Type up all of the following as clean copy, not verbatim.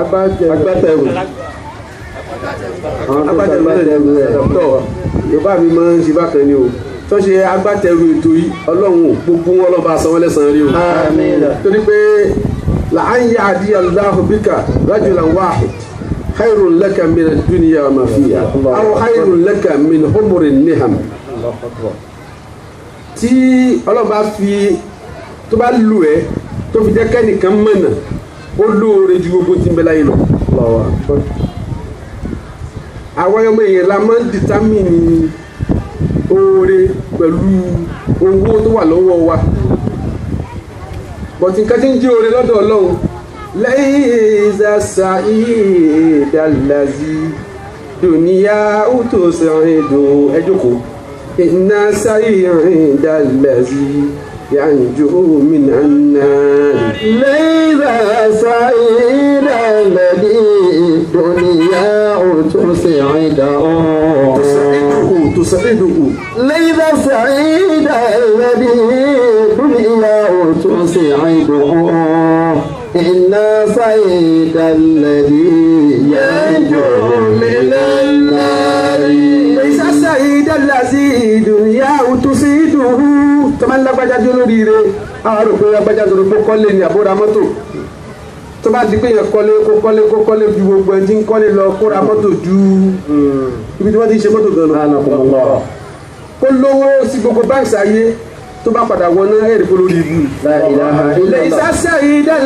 agbátẹrù tọ́ yorùbá mi máa ń ṣe bákan ni o tó ṣe agbátẹrù ètò yìí ọlọ́run gbogbo wọn lọ́ba sanwó lẹ́sàn-án rí o torí pé la'an yahdiya Allahu bika rajulan wahid khayrun laka min ad-dunya wa ma fiha aw khayrun laka min humurin ni'am tí ọlọ́run bá fi tó bá lù ẹ́ tó fi jẹ́ kẹ́nìkan mọ̀nà ó lóore ju gbogbo tí ń bẹ láyé lọ. àwọn ọmọ èèyàn la máa ń dìtámìnì oore pẹ̀lú owó tó wà lọ́wọ́ wa bọ̀tí nǹkan tí ń jẹ́ oore lọ́dọ̀ ọlọ́run laysa sa'ida allazi dunya'uhu sa'idu ẹ jókòó inna sa'ida allazi yanju minan nar laysa sa'ida allazi dunya'uhu تسعده ليس سعيد الذي دنياه تسعده إن سعيد الذي ينجو من النار ليس سعيد الذي دنياه تسعده tọ́mọ́ lágbájá jó lóríire àwọn àròpé lágbájá tó rògbò kọ́lé ní àbúrò mọ́tò tó bá di pé yẹn kọ́lé kó kọ́lé ju gbogbo ẹni tí ń kọ́lé lọ kó ra mọ́tò ju ibi tí wọ́n ti ń ṣe mọ́tò gan-an kó lówó sí gbogbo báńkì ayé tó bá padà wọ náà ẹ̀rí kó lórí ibu. Laysa sa'idan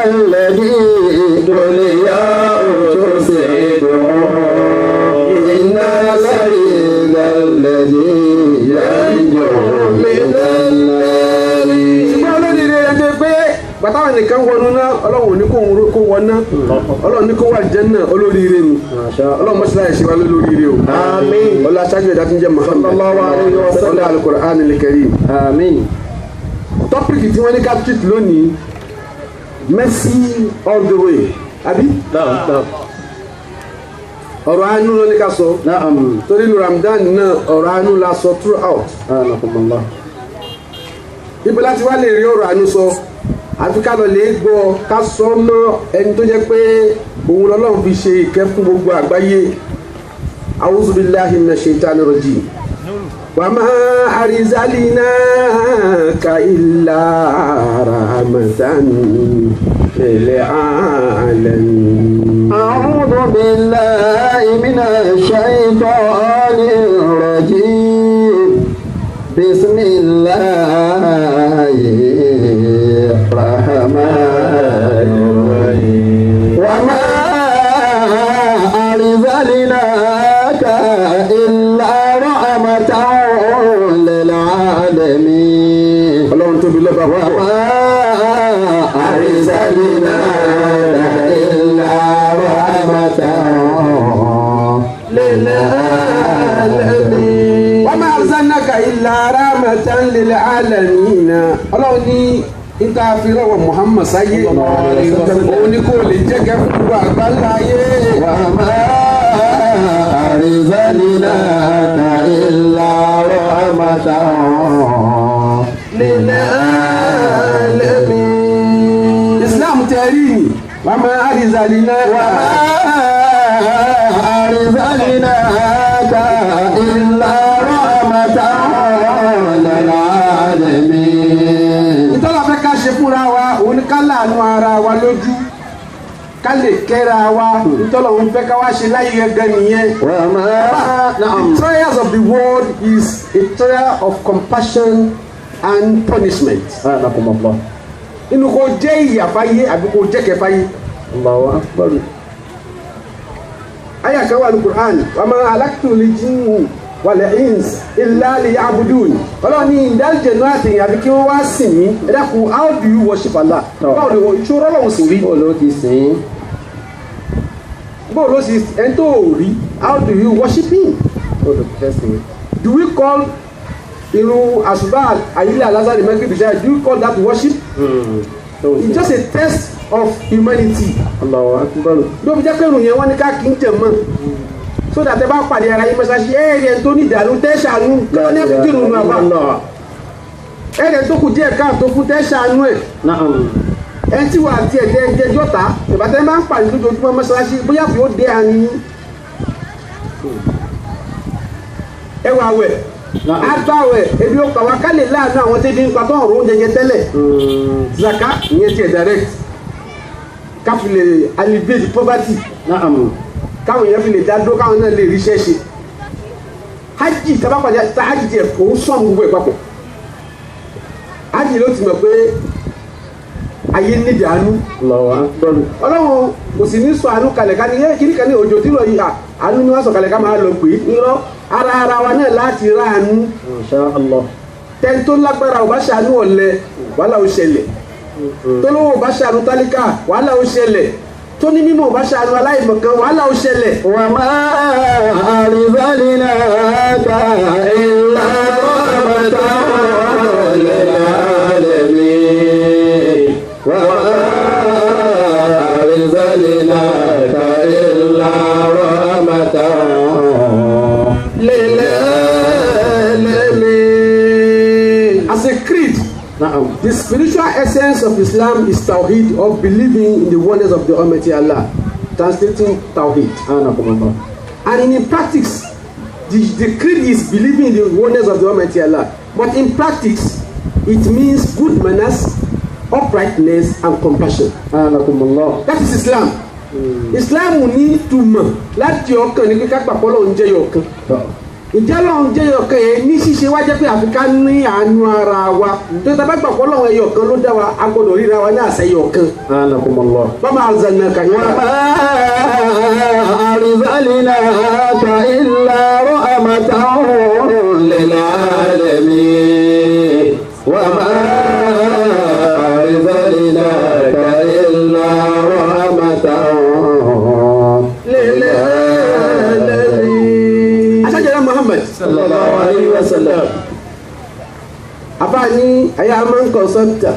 الذي دنياه تسعده إن سعيد الذي ينجو من النار. ṣùgbọ́n olóríire ẹni pé bàtàwọn nìkan wọnú náà ọlọ́run ní kó wọ náà ọlọ́run ní kó wà Jánnà olóríire ni ọlọ́run mọ́ṣálá ẹ̀ ṣe wá lóríire o. àmín. ọlá aṣáájú ẹ̀dá tí ń jẹ́ Muhammad ọlá al-Qur'an al-Karim. àmín. tọ́pìkì tí wọ́n ní ká treat lónìí mercy all the way àbí. ọ̀rọ̀ àánú ló ní ká sọ torí ní Ramadan náà ọ̀rọ̀ àánú la sọ throughout. ibi láti wá lè rí ọ̀rọ̀ àánú sọ àfi ká lọ lè gbọ́ ká sọ mọ́ ẹni tó jẹ́ pé òun lọ́lọ́run fi ṣe ìkẹ́ fún gbogbo àgbáyé. A'udhu billahi minash shaitani rajim. Wa ma arsalnaka illa rahmatan lil alamin. أعوذ بالله من الشيطان الرجيم بسم الله الرحمن الرحيم وما أرسلناك إلا رحمة للعالمين Ọlọ́run tóbi lọ́ba púpọ̀. وما أرسلناك إلا رحمة للعالمين Wa ma arsalnaka illa rahmatan lil alamin. Ọlọ́run ní níta fi rọwọ́ Muhammad sáyé òun ni kò lè jẹ́ kẹ́ fún gbogbo àgbáláyé. وما أرسلناك إلا رحمة للعالمين Islam tẹ̀rí ni wa ma arsalnaka أرسلناك إلا رحمة للعالمين. ìtọ́lá fẹ́ ká ṣe fúnra wa òun ni ká láàánú ara wa lójú ká lè kẹ́ra wa ìtọ́lá òun fẹ́ ká wá ṣe láyé gẹ́gẹ́ nìyẹn. The trials of the world is a trial of compassion and punishment. Inú kò jẹ́ ìyàfáyé àbí kò jẹ́ kẹfáyé. Aya kan wà ní Qur'an wa ma halaktu al-jinna wal-insa illa liya'budun. Ọlọ́run ní ìdájẹ̀nú àti ìyàbí kí wọ́n wá sìn mí. Ẹ dákun, how do you worship Allah? Báwo ni ìṣòro Ọlọ́run sì rí? Bọ́ọ̀lù ti sìn. Báwo ló sì ẹni tó rí? How do you worship him? Bọ́ọ̀lù ti fẹ́ sìn. Do we call irun àṣùbà àyílẹ̀ alásàdì mẹ́kìrì bìṣẹ́? Do you call that worship? It's just a test of humanity. Allahu Akbar. Ló fi jẹ́ pé ìròyìn wọn ní ká kí n jẹ̀ mọ́. So that ẹ bá pàdé ara yín mọ́ṣáláṣí ẹ̀ẹ́dẹ̀ tó ní ìdàlú tẹ́ṣàánú kí wọ́n ní ẹ̀fí kírun nù àbá. Ẹ̀ẹ́dẹ̀ tó kù díẹ̀ káàtó fún tẹ́ṣàánú ẹ̀. ẹni tí wà á tiẹ̀ jẹ́ jọ́ta ìbátẹ́ máa ń pàdé lójoojúmọ́ mọ́ṣáláṣí bóyá fi ó dé àní ẹwà wẹ̀ agbáwẹ̀ ebi ó pa wá ká lè láàánú àwọn tí ebi ń pa tó ọ̀rọ̀ oúnjẹ jẹ tẹ́lẹ̀ zaka ìyẹn tiẹ̀ direct ká fi lè alleviate poverty káwọn èèyàn fi lè dá dúró káwọn náà lè ríṣẹ́ ṣe hajj tabapàdé hajj tiẹ̀ òun sọ̀n gbogbo ẹ̀ papọ̀ hajj ló ti mọ̀ pé ayé nídìí àánú ọlọ́run kò sì ní sọ àánú kalẹ̀ ká ní kí ní òjò tí lọ yìí àánú ni wọ́n sọ kalẹ̀ ká máa lọ pé ńlọ ara wa náà láti rá àánú tẹ́ni tó lágbára ò bá ṣàánú ọ̀lẹ wàhálà ó ṣẹlẹ̀ tó lówó ò bá ṣàánú tálíkà wàhálà ó ṣẹlẹ̀ tó ní mímọ̀ ò bá ṣàánú aláìmọ̀kan wàhálà ó ṣẹlẹ̀. wà á máa àrísàlínà ká ìlà rọ́bàtà lẹ́la lẹ́mí wà á àrísàlínà ká ìlà rọ́bàtà lẹ́la lẹ́mí. As a creed, the spiritual essence of Islam is Tawheed, of believing in the oneness of the Almighty Allah, translating Tawheed. And in practice, the creed is believing in the oneness of the Almighty Allah. But in practice, it means good manners, uprightness, and compassion. That is Islam. Islam will need to mọ̀ láti ọkàn ní kíkà pàpọ̀ lọ́wọ́ ń jẹ́ yọ̀kan. Ìjẹ́ lọ́wọ́ ń jẹ́ yọ̀kan yẹn ní ṣíṣe wá jẹ́ pé àfikà ní àánú ara wa. Tó tá bá gbàpọ̀ lọ́wọ́ ẹyọ̀kan ló dá wa, a gbọ́dọ̀ ríra wa ní àṣẹ yọ̀kan. Bama arsalnaka arsalnaka illa rahmatan lil alamin. Wa ma arsalnaka illa rahmatan lil alamin. Aṣáájú Muhammad sallallahu alayhi wa sallam. Afáàní ayá máa ń kọ̀sọ́tà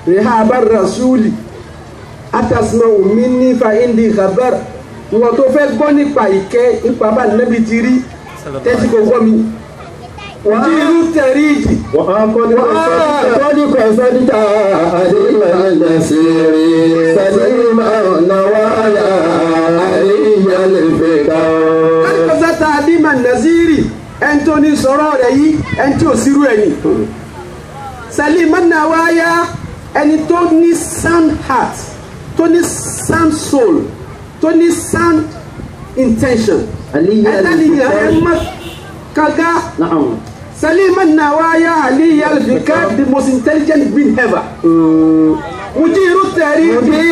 rihaba rasuli atasma minni fa indi khabar ìwọ̀n tó fẹ́ gbọ́ nípa ìkẹ́ nípa bá nẹ́bi ti rí tẹ́sí kò gbọ́ mi. Wọ́n irú tẹ̀rí ìdì. Wọ́n kọ́ni kọ̀sọ́tà àdéhùn ẹ̀dẹ̀sìrì sẹ́lẹ̀mà náwáyà àríyá lè fẹ́ ká. Kọ́ni kọ̀sọ́tà àdéhùn nàzírì ẹni tó ní sọ̀rọ̀ rẹ̀ yìí ẹni tí ò sírú ẹ̀yìn. Sẹ́lẹ̀mà náwáyà ẹni tó ní sound heart, tó ní sound soul, tó ní sound intention. Ẹ̀dánìyàn ẹ̀ mọ́ kàga. Salima Nawaya Ali Al-Fikar, the most intelligent being ever. Mujiru Taridi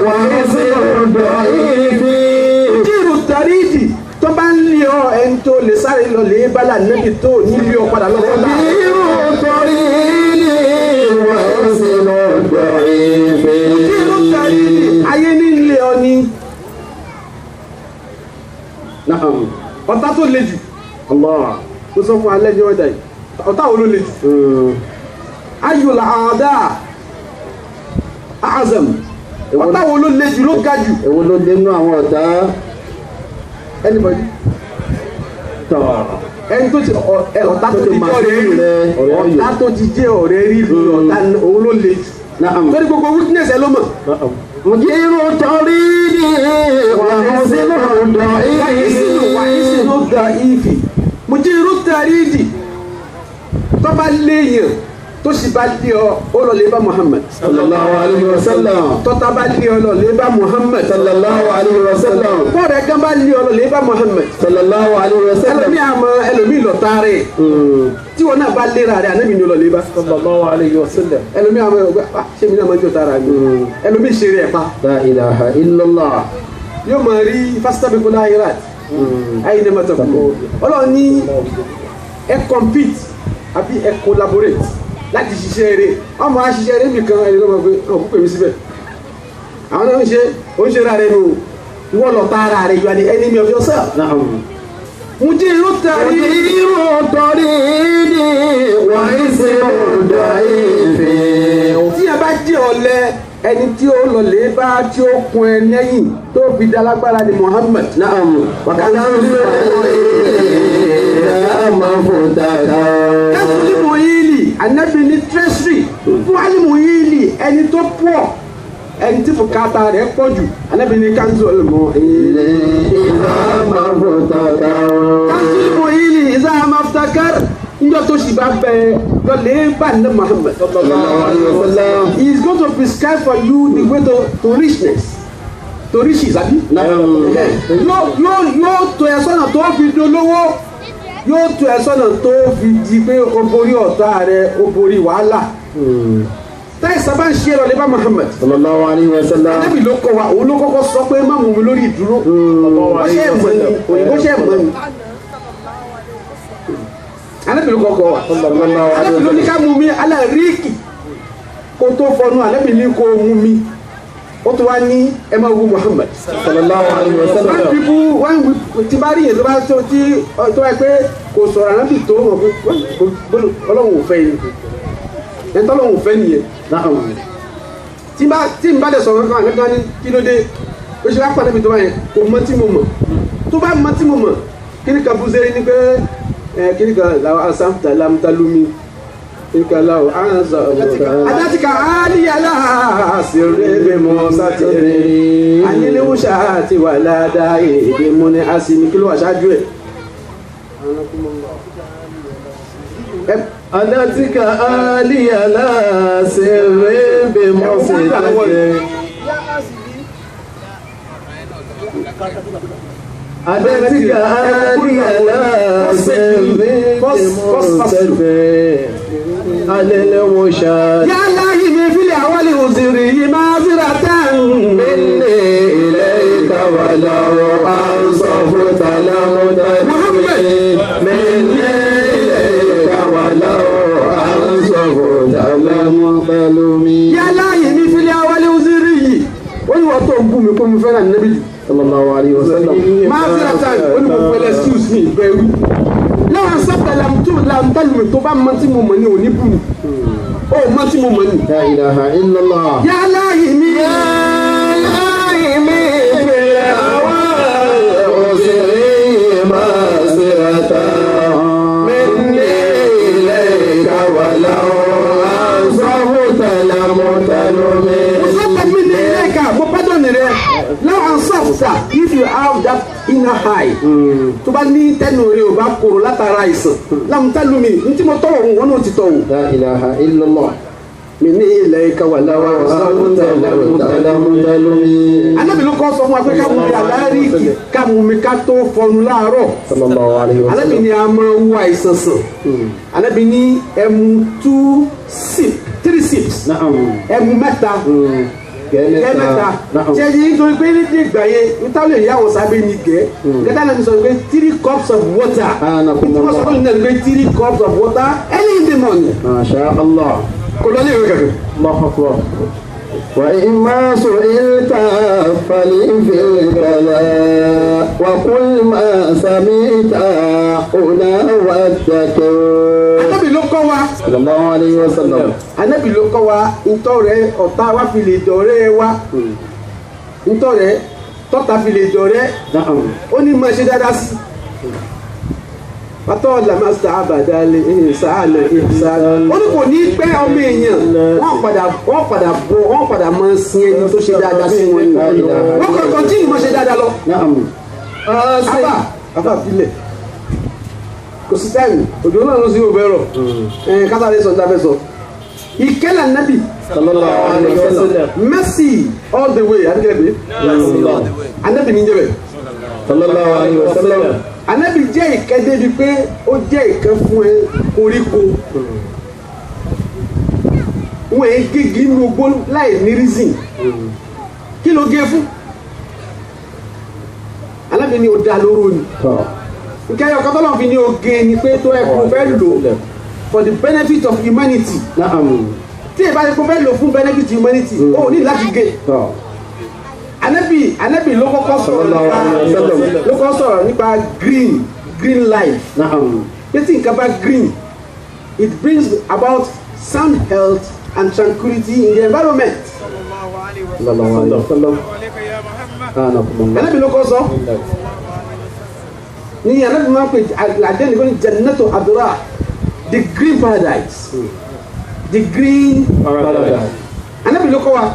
wa Mujiru Taridi tó bá ń lé ọ ẹni tó lè sáré lọ lè bala nẹ́bi tó nílé ọ padà lọ́wọ́ náà. Mujiru Taridi wa Mujiru Taridi ayé ní ilé ọ ní ọ̀tá tó le jù. Allah. Tó sọ fún alẹ́ ní ọ̀dà yìí ọ̀tá wo ló le jù. Ayul aada azam ọ̀tá wo ló le jù ló ga jù. Èwo ló dé nínú àwọn ọ̀tá? Anybody? Ẹni tó ti ọ̀tá tó ti jẹ́ ọ̀rẹ́ rí ọ̀tá tó ti jẹ́ ọ̀rẹ́ rí ọ̀tá òun ló le jù. Torí gbogbo weakness ẹ ló mọ̀. Mujiru Taridi wa Husinu Da'ifi. Mujiru Taridi tó bá léèyàn tó sì bá lé ọ ó lọ lè bá Muhammad sallallahu alayhi wa sallam. tọ́ta bá lé ọ lọ lè bá Muhammad sallallahu alayhi wa sallam. bọ́ọ̀rẹ́ gan bá lé ọ lọ lè bá Muhammad sallallahu alayhi wa sallam. ẹlòmíì àmọ́ ẹlòmíì lọ taarẹ̀ tí wọn náà bá léra rẹ̀ ànábì ni ó lọ lè bá sallallahu alayhi wa sallam. ẹlòmíì àmọ́ ṣé mi náà máa ń jọ taara mi ẹlòmíì ṣe rẹ̀ pa la ilaha illallah. yóò máa rí fastabiqul khairat ayé ní mọ́tò ọlọ́run ní ẹ compete àbí ẹ collaborate láti ṣiṣẹ́ eré ọmọ aṣiṣẹ́ eré nìkan ẹni lọ́mọ pé ọ̀pọ̀ pèmí síbẹ̀ àwọn náà ń ṣe ra rẹ̀ nù wọ́n lọ tààrà rẹ̀ you are the enemy of yourself. Mujiru Taridi wa Husinu Da'ifi. Tí a bá jẹ́ ọ̀lẹ ẹni tí ó lọ lè bá tí ó kun ẹ lẹ́yìn tó fi dá lágbára ni Muhammad. Wàkàtà ń sọ èyí máa fò dáadáa. Kásìlì mọ̀ yìí anabi ní treasury fún alimu yìí ẹni tó pọ̀ ẹni tí fòkàtà rẹ̀ pọ̀ jù anabi ní kanzu olùmọ̀ kanzu olùmọ̀ yìí ìzá maftakar njọ́ tó sì bá bẹ lọ́lẹ̀ bá ní Muhammad he is going to prescribe for you the way to richness to riches àbí yóò tó ẹ sọ́nà tó fi dolówó yóò tó ẹ sọ́nà tó fi di pé o borí ọ̀tá rẹ o borí wàhálà táyì sábà ń ṣe lọ́lẹ̀ bá Muhammad sallallahu alaihi wasallam Ànábì ló kọ́ wa òun ló kọ́kọ́ sọ pé má mú mi lórí ìdúró ó ṣe é mọ̀ ni òyìnbó ṣe é mọ̀ ni Ànábì ló kọ́kọ́ wa Ànábì ló ní ká mú mi aláríkì kó tó fọnú Ànábì ní kó mú mi ó tó wá ní ẹ máa wú Muhammad sallallahu alaihi wasallam when people when we ti bá rí yẹn tó bá tó tí tó wá pé kò sọ̀rọ̀ Ànábì tó mọ̀ pé Ọlọ́run ò fẹ́ ni ẹ̀ tọ́lọ́run ò fẹ́ nìyẹn tí n bá dẹ̀ sọ̀rọ̀ kan àgbẹ̀kan ní kí ló dé ó ṣe wá pàdé mi tó bá yẹn kò mọ tí mo mọ̀ tó bá mọ tí mo mọ̀ kí ni kan bú sẹ́yìn ní pé kí ni kan làwọn asáfùtà lámútálómi kí ni kan làwọn adájíkà áníyàlá àṣírí mọ́ sátẹ̀rẹ̀ ayéléwúṣà àti wà ládàá èdè mọ́ ní àṣìní kí ló wà ṣáájú ẹ̀. أنتك آلي لا سر بمصيرتي أنتك آلي لا سر بمصيرتي على المشاهد يا الله في الأول وزري معذرة مني إليك ولو أنصفت لمدري مني yálà yìí ní fílẹ̀ awálé òzìrí yìí ó ní wọ́n tó ń bú mi kó mi fẹ́ràn níbi jù sallallahu alaihi wasallam máa fi ra tán ó ní mo fẹ́ excuse me bẹ́ẹ̀rù láwọn sábà làmútàlùmí tó bá mọ tí mo mọ̀ ní òní bù mí ó mọ tí mo mọ̀ ní. la ilaha illallah yálà yìí ní fílẹ̀ awálé òzìrí máa ṣe àtà minni ilayka walau if you have that inner high tó bá ní tẹnu rẹ ò bá kóró látara àìsàn lámútálùmí ní tí mo tọwọ òun wọn náà ti tọwọ. la ilaha illallah minni ilayka walau Ànábì ló kọ́ sọ fún wa pé ká mú mi àláríkì ká mú mi ká tó fọnu láàárọ̀. sallallahu alaihi wasallam Ànábì ni a máa wú àìsàn sàn. Ànábì ní ẹmu 3 sips ẹmu mẹ́ta kẹ́mẹ́ta ṣẹ́yìn nítorí pé ní ìgbà yẹn níta lè yàwó sábẹ́ ní gẹ́ gẹ́gẹ́ náà mi sọ pé 3 cups of water ìtumọ̀ sọ fún mi pé 3 cups of water early in the morning. masha Allah kò lọ ní ìwé kankan. Allahu akbar وإما سئلت فلينفي الكلام وقل ما سمعت هنا واتقوا. Ànábì ló kọ́ wa. sallallahu alaihi wasallam. Ànábì ló kọ́ wa ntọ́rẹ́ ọ̀tá wa fi lè dọ̀rẹ́ wa ntọ́rẹ́ tọ́ta fi lè dọ̀rẹ́ ó ní máa ṣe dáadáa sí. Pàtó làmá sábàdà lè sáàlẹ̀ ìsáàlẹ̀. Ó ní kò ní pẹ́ ọmọ èèyàn wọ́n padà máa sin ẹni tó ṣe dáadáa sí wọn ni. Wọ́n kọ̀ kọ́ntínì máa ṣe dáadáa lọ. Àbá filẹ̀. Kò sí táìmù, òjò náà ló sí òbẹ̀ rọ̀. Kátàlé sọ jábẹ́ sọ. Ìkẹ́lẹ̀ Ànábì. sallallahu alaihi wasallam. Mercy all the way. Adékẹ́lẹ́ Ànábì ní jẹ́bẹ̀. sallallahu alaihi wasallam. Ànábì jẹ́ ìkẹ́ débi pé ó jẹ́ ìkẹ́ fún ẹ koríko. Wọ́n ẹ̀ gégi inú ogbó láì ní reason. Kí ló gé fún? Ànábì ni ó dá lóró ni. Nkẹ́ yọ kọ́tọ́lọ́ fi ní oge ni pé tó ẹ̀ kó fẹ́ lò for the benefit of humanity. Tí ìbá ti kó fẹ́ lò fún benefit humanity, ó ní láti gé. Ànábì ló kọ́kọ́ sọ̀rọ̀ nípa green life. Pé tí nǹkan bá green, it brings about sound health and tranquility in the environment. Ànábì ló kọ́ sọ. Ní Ànábì máa ń pè àdéhùn ní Jannatu Adra, the green paradise. the green paradise. anabi ló kọ́ wa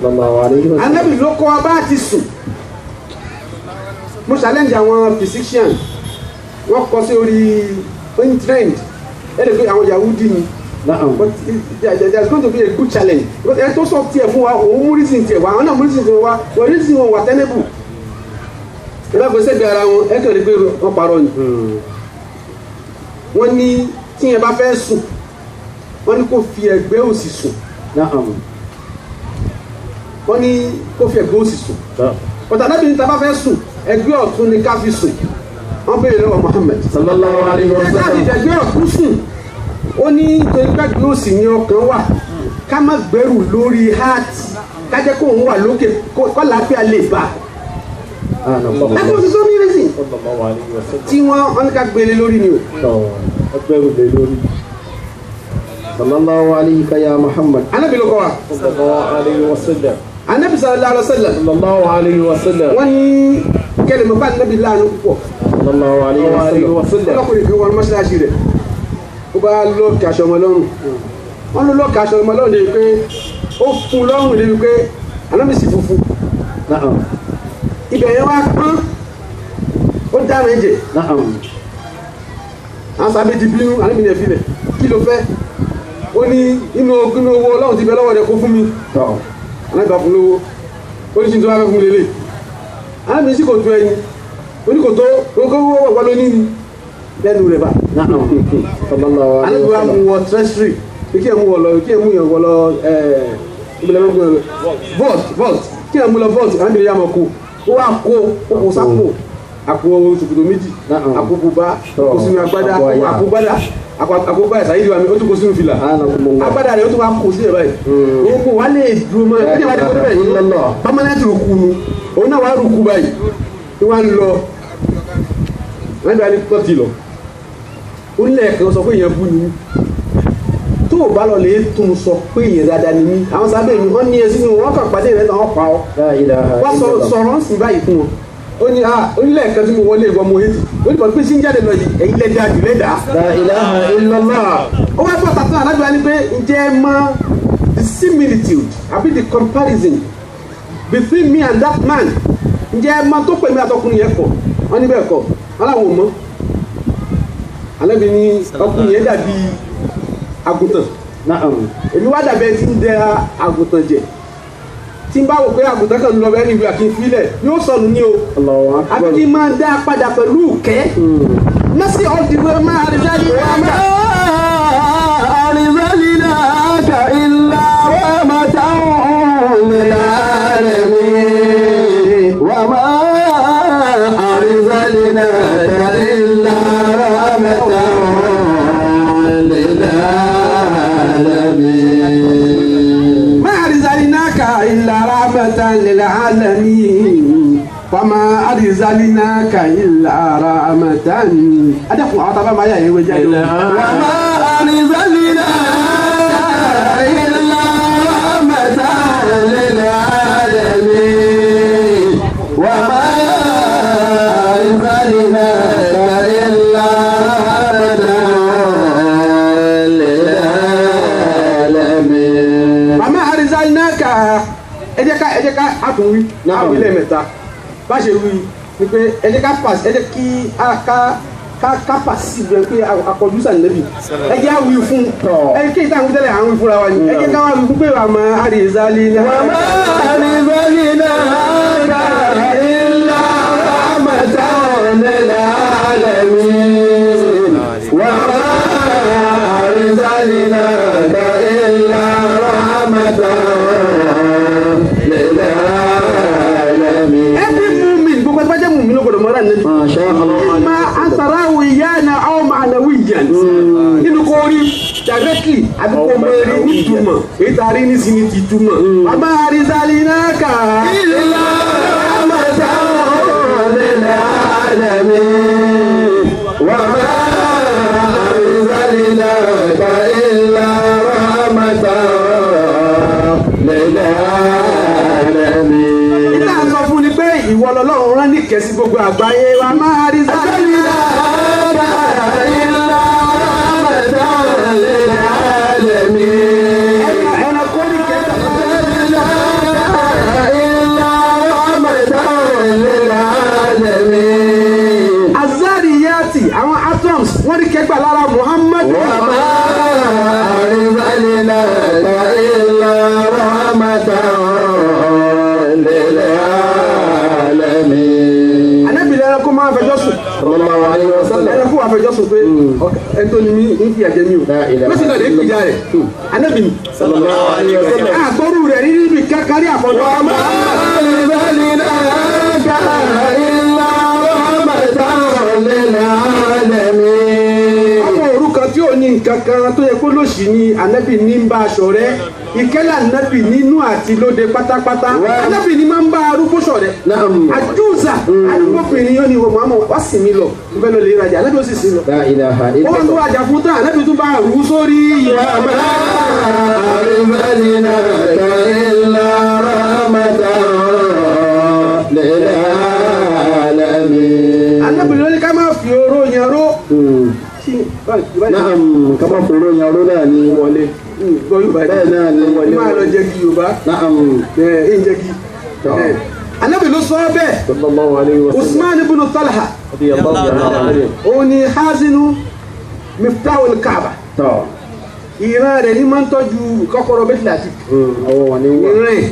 Sallallahu alayhi wa sallam. anabi ló kọ́ wa bá ti sùn mo challenge àwọn physician wọ́n kọ sí orí trend ẹ lè pe àwọn Yahudi ni Na'am. but there's going to be a good challenge because ẹ tó sọ tiẹ̀ fún wa òun mú reason tiẹ̀ wá àwọn náà mú reason tiẹ̀ wá wọ́n reason wọn wà tenable ìbá gbèsè gbé ara wọn ẹ kàn lè gbé wọn parọ́ ni wọ́n ní tí yẹn bá fẹ́ sùn wọ́n ní kó fi ẹ̀gbẹ́ òsì sùn Na'am. wọ́n ní kó fi ẹ̀gbẹ́ òsì sùn ọ̀tà náà bí ní ta bá fẹ́ sùn ẹ̀gbẹ́ ọ̀tún ni ká fi sùn wọ́n béèrè lọ́wọ́ Muhammad Sallallahu alayhi wa ẹ̀ka àti sallam. ẹ̀gbẹ́ ọ̀tún sùn ó ní torí pẹ́gbẹ́ òsì ní ọkàn wà ká má gbẹ́rù lórí heart ká jẹ́ kó òun wà lókè kó láfíà lè bá ẹ̀kọ́ òsì sómi rẹ́sìn Sallallahu alayhi wa sallam. tí wọ́n ní ká gbélé lórí ni o. Ẹgbẹ́rún lé lórí. Sallallahu alayhi ya Muhammad. Ànábì ló kọ́ wa Sallallahu alayhi wa sallam. Ànábì sallallahu alaihi wasallam Sallallahu alayhi wa sallam. wọ́n ní kẹ́lẹ́ mọ̀ bá Ànábì láàánú púpọ̀ Sallallahu alayhi wa sallam. ọlọ́kùnrin kan wọn mọ́ṣáláṣí rẹ̀ ó bá lọ́ọ̀kì aṣọ ọmọ lọ́rùn wọ́n ló lọ́ọ̀kì aṣọ ọmọ lọ́rùn débi pé ó fún lọ́rùn débi pé Ànábì sì funfun Na'am. ibẹ̀ yẹn wá pọ́n ó dára ẹ̀jẹ̀ Na'am. àwọn sábẹ́ ti bínú Ànábì ní ẹ̀fílẹ̀ kí ló fẹ́ ó ní inú owó Ọlọ́run ti bẹ lọ́wọ́ rẹ̀ kó fún mi Tọ́. Ànábì bá fún lówó ó ní ṣe tó wá fẹ́ fún mi lélẹ̀ Ànábì sì kò tó ẹni ó ní kò tó owó wà lóní ni lẹ́nu rẹ̀ bá Na'am. Sallallahu alayhi Ànábì wa wa sallam. mú wọ treasury kí ẹ mú wọ lọ kí ẹ mú yẹn wọ lọ vault kí ẹ mú lọ vault Ànábì yà mọ̀ kó ó wà kó sápò àpò ṣòkòtò méjì àpò bùbá kó sínú agbádá àpò gbádá àpò gbádá sàyídì wa mi ó tún kó sínú fìlà agbádá rẹ̀ ó tún wá kó sí ẹ̀ báyìí ó kó wá lè dúró mọ́ ẹ̀ ẹ̀ kó bẹ́ẹ̀ yín lọ pámánẹ́tì rò kú nu òun náà wá rò kú báyìí tí wọ́n á lọ wọ́n á ní tọ́tì lọ ó lẹ́ẹ̀kan sọ pé èèyàn bú ni mí tó o bá lọ lè tún sọ pé èèyàn dáadáa ni mí àwọn sábẹ́ mi wọ́n ní ẹ sínú wọn kàn pàdé rẹ̀ náà wọ́n pa ọ́ La ilaha wọ́n sọ̀rọ̀ ń sìn báyìí fún wọn ó ní onílẹ̀ kan tí mo wọlé ìwọ mo hétí ó ní pọ̀lú pé sí ń jáde lọ yìí ẹ̀yin lẹ́dá jù lẹ́dá. La ilaha illallah. ó wá pọ̀ tàtàn alágbèbá ni pé ǹjẹ́ ẹ mọ̀ the similitude àbí the comparison between me and that man ǹjẹ́ ẹ mọ̀ tó pè mí àtọkùnrin yẹn kọ̀ wọ́n ní bẹ́ẹ̀ kọ̀ wọ́n làwọn ò mọ̀ alábi ní ọkùnrin yẹn dàbí àgùntàn Na'am. èmi wá dàbẹ̀ tí ń dẹ àgùntàn jẹ tí n bá wò pé àgùntàn kan lọ bẹ́ẹ̀ níbi àkínfilẹ̀ yóò sọnù ní o Allahu akbar. àbí kí n máa dá a padà pẹ̀lú kẹ́ mẹ́sì ọ̀dìwé máa rí jáde wá ká. أرسلناك إلا رحمة للعالمين وما أرسلناك إلا رحمة للعالمين ما أرسلناك إلا رحمة للعالمين وما أرسلناك إلا رحمة أدفع عطبا ما يهي وجهه وما أرسلناك إلا رحمة للعالمين وما أرسلناك إلا رحمة للعالمين وما أرسلناك ẹ jẹ́ ká àtúnwí àwọn ilé mẹ́ta bá ṣe wí ni pé ẹ jẹ́ ká pass ẹ jẹ́ kí ká pàṣẹ ìgbẹ́ pé akọjú sànẹ́bì ẹ jẹ́ àwí fún ẹ kí ìta àwọn tẹ́lẹ̀ àwọn ìfúnra wa ni ẹ jẹ́ ká wá wí fún pé wà máa àrísálí ní وما أرسلناك إلا رحمة للعالمين وما أرسلناك إلا رحمة للعالمين every moment gbogbo ẹgbẹ́ jẹ́ mùmí ló gbọdọ̀ mọ́ra nẹ́bí ما شاء الله ma ansarahu iyana aw ma'nawiyan nínú kò rí directly àbí kò mọ rí ní túmọ̀ èyí tá a rí ní sinmi ti túmọ̀ wàmà àrísàlínákà إلا رحمة للعالمين وما أرسلناك إلا رحمة للعالمين nígbà sọ fún ni pé ìwọ lọ́lọ́run rán ní kẹ́sí gbogbo àgbáyé wàmà àrísàlínákà إلا رحمة للعالمين رحمة للعالمين. Ànábì lẹ́yìn kó máa fẹjọ́ sùn. صلى الله عليه وسلم. Lẹ́yìn kó máa fẹjọ́ sùn pé ẹ̀tọ́ ni mí ń fi àjẹ́ mi o. Ló sì lọ lè gbìjà rẹ̀. Ànábì ni. صلى الله عليه وسلم. Àgbọ̀rù rẹ̀ rí níbi kárí àfọ̀dọ́. وما أرسلناك إلا رحمة للعالمين. Ọmọ òrukàn tí ò ní nǹkan kan tó yẹ kó lòṣì ni Ànábì ní ń bá aṣọ rẹ̀. Ìkẹ́lẹ̀ Ànábì nínú àti lóde pátápátá. Ànábì ní máa ń bá arúgbó ṣọ̀rẹ́. نعم. Àjùzà arúgbóbìnrin yóò ní ìwọ Muhammad wá sí mi lọ. Mo fẹ́ lọ lè rajà Ànábì ó sì sí lọ. لا إله Ó إلا wá ń tó الله. rajà fún tán Ànábì tún bá rú sórí ìyá. وما أرسلناك إلا رحمة للعالمين. Ànábì ló ní ká máa fi oró yẹn ró. نعم كما قولون يا رولاني Wọlé. Gbọ́ Yorùbá bẹ́ẹ̀ náà ni Ní máa lọ jẹ́ kí Yorùbá. نعم Ń jẹ́ kí. Ànábì ló sọ bẹ́ẹ̀. صلى الله عليه وسلم. Usman ibn Talha. رضي الله تعالى عنه. Òun ni Hazinu Miftahul Kaaba. طبعا. Ìran rẹ̀ ní máa ń tọ́jú kọ́kọ́rọ́ Baitul Atiq. هو ونيوة. Ìran ẹ̀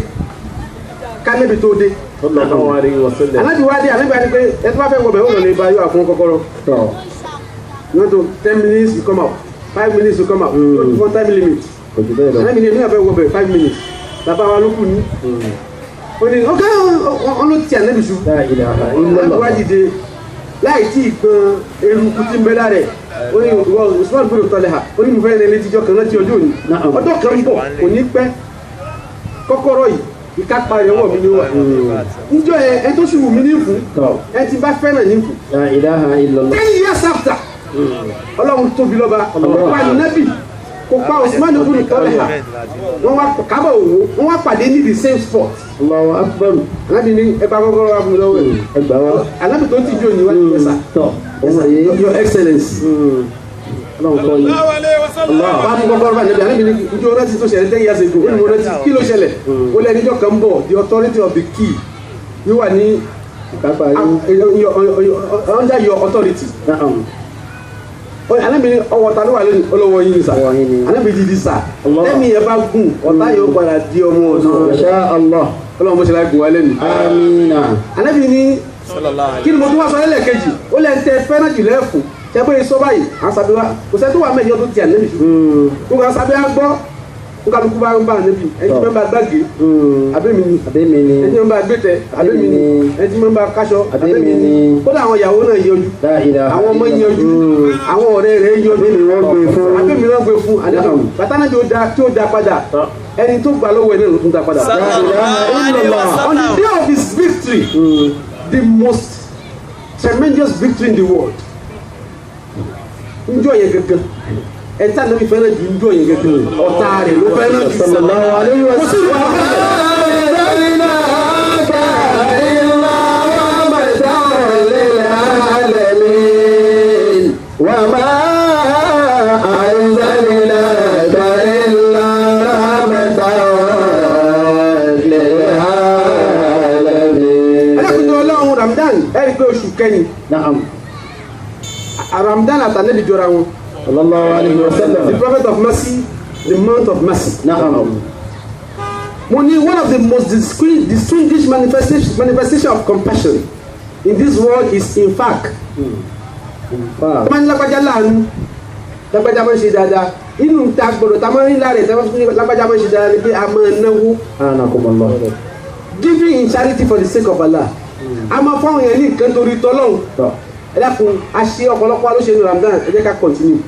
kánẹ́bì tó dé. صلى الله عليه وسلم. Ànábì wá dé Ànábì wá ní pé ẹ tó bá fẹ́ wọ̀ bẹ̀ ó lọ lè ba yóò àfún kọ́kọ́rọ́. طبعا. You want to 10 minutes you come out 5 minutes you come out. Don't want time limit. كنت بيضا. Ànábì ní èmi náà fẹ́ wọ̀ bẹ̀ 5 minutes. Bàbá wa ló kù ní. Ó ní ọ̀gá ọ̀nà tí Ànábì ṣu. لا إله إلا Ànábì wá الله. dìde láì tí ì gan eruku tí ń bẹ lára ẹ̀. Ó ní ìwọ Usman ibn Talha. Ó ní mo fẹ́ rìn létí ọjọ́ kan láti ọjọ́ òní. Ọjọ́ kan ń bọ̀ kò ní pẹ́. Kọ́kọ́rọ́ yìí ìkápá rẹ̀ wọ̀ mí ní wà. Níjọ́ ẹ tó sì wù mí ní ìfún. طبعا. Ẹ ti bá fẹ́ràn ní ìfún. لا إله إلا الله. 10 years after. Ọlọ́run tóbi lọ́ba. Ọ̀pá nẹ́bì. Kò pa Usman ibn Talha. Wọ́n wá kábọ̀ òwò. Wọ́n wá pàdé ní the same spot. الله أكبر. Ànábì ní ẹ bá kọ́kọ́rọ́ wá fún mi lọ́wọ́ ẹ̀. أكبر. Ànábì tó ti jó ní wájú ẹ̀sà. طب. Your Excellency. اللهم صل. Allah wá fún kọ́kọ́rọ́ bá nẹ́bì. Ànábì ní ìjọ rántí tó ṣẹlẹ̀ 10 years ago. Ó ní mo rántí kí ló ṣẹlẹ̀. Ó lẹ́ níjọ́ kan bọ̀ the authority of the key. Yóò wà ní under your authority. نعم. Ànábì ní ọwọ́ ta ló wà lónìí olówó yín ni sà. Ọwọ́ yín ni. Ànábì dídí sà. Allah. Lẹ́mí yẹn bá gùn ọ̀tá yóò padà di ọmọ ما ọ̀dọ́. شاء الله. Ọlọ́run mo ṣe láì gùn wá lẹ́nu. آمين. Ànábì ní kí ni mo tún wá sọ lẹ́lẹ́kejì ó lẹ́ ń tẹ fẹ́ràn jù lẹ́ẹ̀fù tẹ́ bóyá sọ báyìí àṣàbí wa kò sẹ́ tó wà mẹ́jọ tó ti Ànábì ṣù. Nǹkan àṣàbí á gbọ́ nǹkan àlùkù bá ń bá Ànábì ẹni tí wọ́n bá gbàgé abémi ni أبيمني. ẹni tí wọ́n bá gbẹ́tẹ̀ abémi ni ẹni tí wọ́n bá káṣọ abémi ni kódà àwọn ìyàwó náà yọjú لا إله àwọn ọmọ إلا yọjú الله. àwọn ọ̀rẹ́ rẹ̀ yọjú Abémi wọ́n gbé fún. abémi wọ́n gbé fún Ànábì bàtà náà tí ó da padà ẹni tó gbà lọ́wọ́ ẹ̀ náà ló tún da padà. لا إله إلا الله. On the day of his victory, the most tremendous victory in the world. Njọ́ yẹn gẹ́gẹ́. Ẹ̀ta náà mi fẹ́ràn jù njọ́ yẹn gẹ́gẹ́. Ọ̀tá rẹ̀ ló fẹ́ràn jù. صلى الله عليه Kò sí وسلم. ìwà أرسلناك إلا رحمة للعالمين. وما أرسلناك إلا رحمة للعالمين. ẹlẹ́kùnrin ọlọ́run Ramadan ẹ̀rí pé oṣù kẹ́yìn. نعم. Ramadan àtàlẹ́bí jọra wọn. صلى الله عليه The وسلم. prophet of mercy, the month of mercy. نعم. Mo ní one of the most distinguished manifestation of compassion in this world is in fact. Máa ń lágbájá láàánú lágbájá máa ń ṣe dáadáa inú ta gbọdọ̀ ta máa ń rí láàrẹ̀ tá lágbájá máa ń ṣe dáadáa ni pé a máa náwó أنكم الله. giving in charity for the sake of Allah a máa fáwọn yẹn ní nǹkan torí tọ́lọ́hún طب. ẹ dákun a ṣe ọ̀pọ̀lọpọ̀ alóṣèlú ní Ramadan ẹ jẹ́ ká continue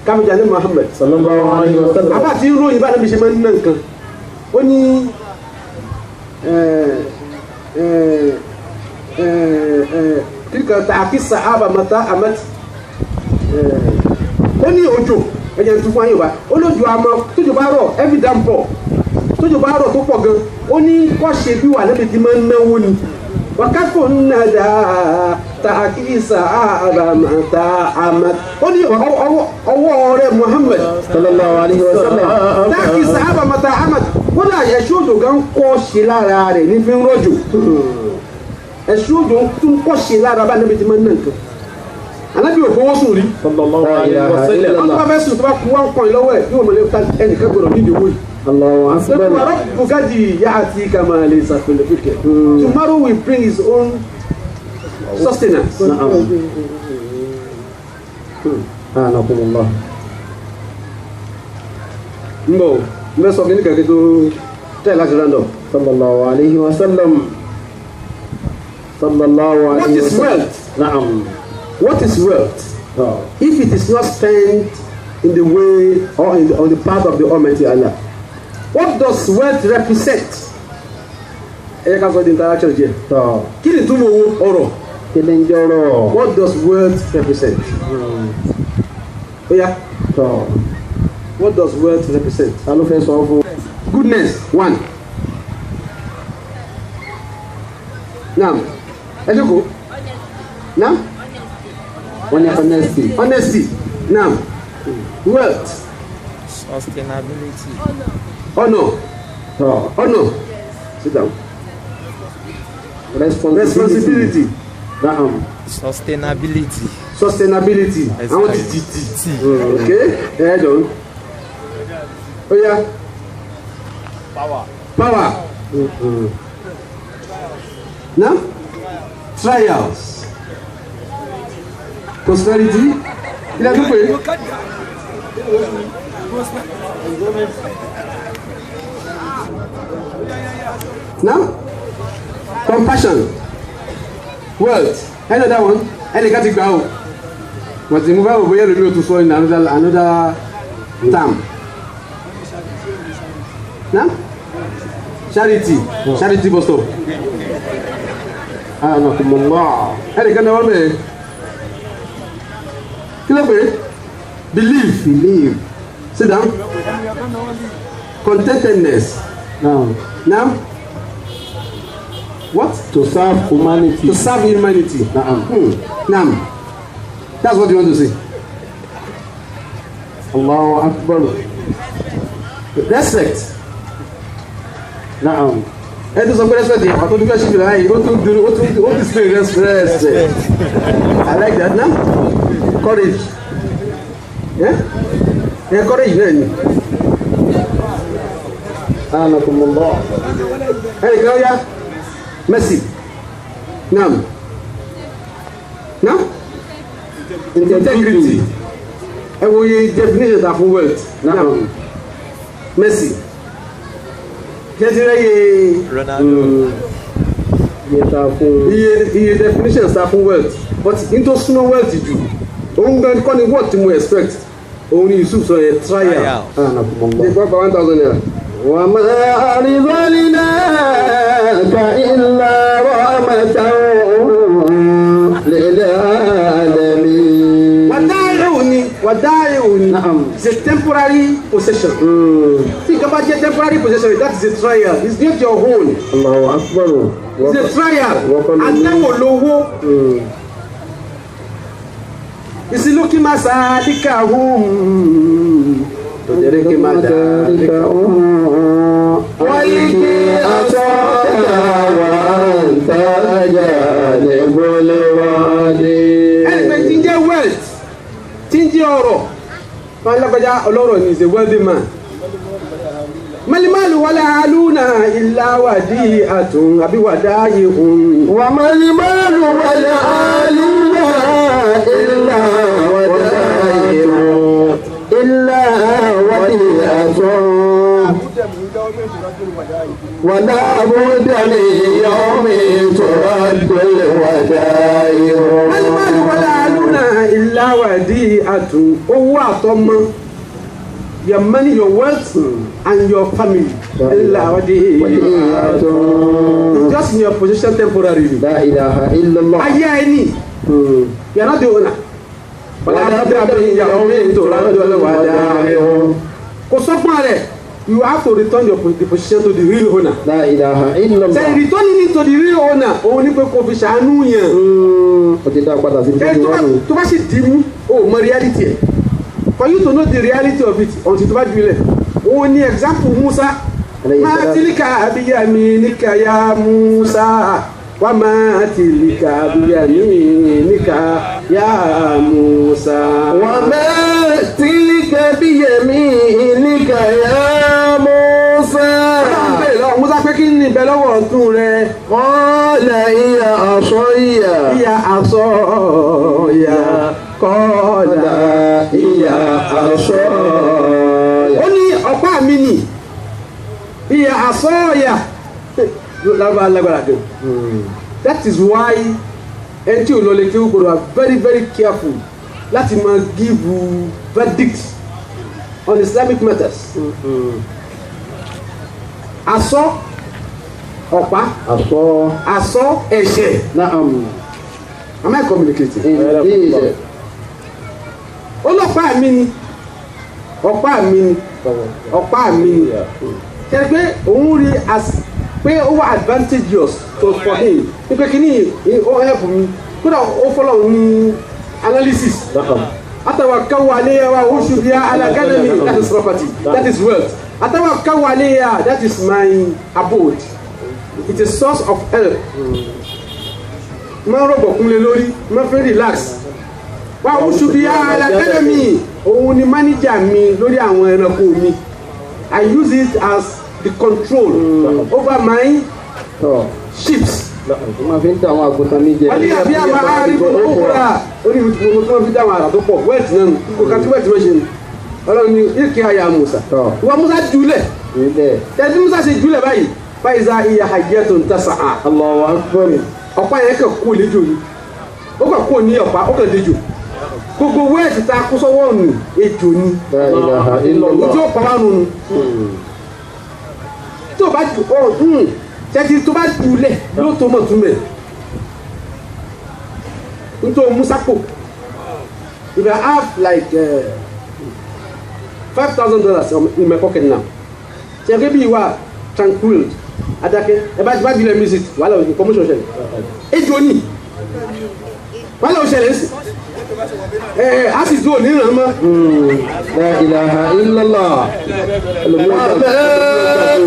káfíńjà ní Muhammad صلى الله عليه وسلم. àbá àti ròyìn bá níbi ṣe máa ń ná nǹkan ó ní kíkà tààkì sàábà mọ́tà àmọ́tì ó ní òjò ẹ̀jẹ̀ ń tún fún ayéwà ó lójú àmọ́ tójú bá rọ̀ every damn pour tójú bá rọ̀ tó pọ̀ gan ó ní kọ́ ṣe bí wà níbi tí máa ń náwó ni wákàtí nàdà tààkì sàábà mọ́tà àmọ́tì ó ní ọwọ́ rẹ̀ Muhammad صلى الله عليه وسلم. tààkì sàábà mọ́tà àmọ́tì kódà ẹ̀ṣọ́ òjò gan kọ́ ṣe lára rẹ̀ ní fi ń rọ̀jò ẹ̀ṣọ́ òjò tún kọ́ ṣe lára bá níbi tí máa ń ná nǹkan Ànábì ò fowó sùn rí صلى الله عليه wọ́n tó bá وسلم. fẹ́ sùn tó bá kú wá ń pọ̀n lọ́wọ́ ẹ̀ yóò mọ̀ lẹ́ta ẹnìkan gbọ́dọ̀ nídìí owó yìí Allahu Akbar. Tomorrow will bring his own sustenance. Anakumullah. No, me sọ kini kẹkẹ tó tẹ láti random. Sallallahu alayhi wa sallam. Sallallahu What alayhi wa is sallam. wealth? Na'am. What is wealth? Oh. If it is not spent in the way or on the path of the Almighty Allah, what does wealth represent? Ẹ ká sọ di entire church here. So, Kí ni túmọ̀ owó ọrọ̀? Kilinjoro. What does wealth represent? Oya, So, what does wealth represent? alo fẹ́ sọ fún. Goodness, one. Now, ẹ jókòó. Now, Wọ́n ní honesty. honesty. Now, wealth, Sustainability. honor, So, honor. Sit down. responsibility. Responsibility, Na'am. Sustainability. sustainability. Àwọn ti ti. Okay, ẹ jọ. Oya. Power. Now, trials. Prosperity. Ilé ẹ̀dùn pé. Now, compassion. Wealth. Another one. Ẹnì kan ti gbà o. Wọ́n ti mú báwo bóyá lómi o tún sọ in another term. Now, charity. Charity bus stop. Anakumullah. Ẹnì kan náà wọ́n bẹ̀rẹ̀. Kí ló pè é? Believe. Believe. Sit down. Contentedness. Now, Now, what? to serve humanity. To serve humanity. Now, that's what you want to say. Allahu Akbar. Respect. Na'am. Ẹ tún sọ pé respect yẹn pàtó dúpẹ́ ṣíbi láàyè ó display respect. I like that now. Courage. Yeah, courage náà ni. Anakumullah. Ẹnì kan yá mercy. Now, integrity. Ẹ wo ye definition ta fún wealth. Na'am. Mercy. Jẹ́jẹ́rẹ́ ye Ronaldo. Yẹta fún. iye definition ta fún wealth but n tó súnmọ́ wealth jù òun gan kọ́ ni what mo expect òun ni Yusuf sọ yẹn trial. Anakumullah. Ṣé pápá 1,000 naira. وما أرسلناك إلا رحمة للعالمين. Wàdáyéwò ni Na'am. it's a temporary possession. Tí nǹkan bá jẹ́ temporary possession that is a trial it's not your own. Allahu Akbar. It's a trial. Wọ́pọ̀ lórí. Àdáwò lówó. Ìsìlókì máa sàádìkà hùm. Tòjẹ́rẹ́ kí máa dàríkà Wàlíkì àtọ́ka wà ń tajà ní bọ́lẹ́wàdé. Ẹnìkan tí ń jẹ́ wealth tí ń jẹ́ ọrọ̀ wọn lágbájá ọlọ́rọ̀ ni is a wealthy man. Malimalu wala aluna illa wadi atun àbí wàdáyé òun. وما المال والآلون إلا ودائع إلا وديعة ولا بد من يوم ترد الودائع. Malimalu wala aluna illa wadi atun owó àtọmọ your money your wealth and your family illa wadi وديعة just in your position temporarily. لا إله إلا الله. Ayé ẹni you are not the owner. ولا بد من يوم ترد الودائع. Kò sọ́gbọ́n rẹ̀ you have to return the position to the real owner. لا إله إلا Say الله. returning it to the real owner òun ni pé kò fi ṣàánú yẹn. Ó ti dá padà sí ibi Ẹ tí wọ́n lò. tó bá sì dì í mú o mọ reality ẹ̀. For you to know the reality of it until tó bá ju ilẹ̀ òun ni example Musa. Alayhi Máa salam. tilika biyaminika ya Musa wa máa tilika biyaminika ya Musa. وما تلك بيمينك يا موسى pé kí ni ìbẹ̀ lọ́wọ́ ọ̀tún rẹ̀. Qala hiya asaya. Hiya asaya. Qala hiya asaya. Ó ní ọ̀pá mi nì. Hiya asaya. Lágbára dé. That is why ẹni tí ò lọ lè kí ó gbọdọ̀ are very very careful láti máa give verdict on Islamic matters. Asọ ọ̀pá asọ ẹ̀ṣẹ̀. Am I communicating? Ọlọ́pàá mi ni ọ̀pá mi ni ọ̀pá mi ni ṣe pé òun rí as pé ó wà advantageous for him ní pé kí ni ó help mi kódà ó fọlọ́ ní analysis. Atawakkalu alayha wa ushbiha ala ganami, that is property, that is wealth. Atawakkalu alayha, that is my abode. It is source of help. Má rọ̀gbọ̀ kúnlẹ̀ lórí, má fẹ́ relax. Wa ushbiha ala ganami, òun ni manager mi lórí àwọn ẹranko mi. I use it as the control over my ships. Ma fi ń ta àwọn àgùntàn mi jẹ. Wọ́n ní àbí àmà àríwó òkúra orí mo tí wọ́n fi dáwọn àrà tó pọ̀ wẹ́ẹ̀tì náà kò ká tí wẹ́ẹ̀tì wọ́n ṣe ni Ọlọ́run ní ìkí àyà Musa wọ́n Musa jùlẹ̀ tẹ́tí Musa ṣe jùlẹ̀ báyìí fáìsà ìyá àjẹ́ tó ń tẹ̀sà á. Allahu Akbar. Ọ̀pá yẹn kàn kó lẹ́jọ́ ni ó kàn kó ní ọ̀pá ó kàn lẹ́jọ́ gbogbo wẹ́ẹ̀tì ta kó sọ́wọ́ nù ejò ni ìjọ pàmò nù tó bá jù tẹ́tí tó bá jùlẹ̀ yóò tó mọ̀ túmẹ̀ nítorí musapo if I have like $5,000 in my pocket now ṣe kí bí wà tranquil adake ẹ bá jùlẹ̀ music wàhálà òjò promotion ṣẹlẹ̀ ejò ní wàhálà òṣẹlẹ̀ sí a sì tó ní ìrànmọ́. La ilaha illallah.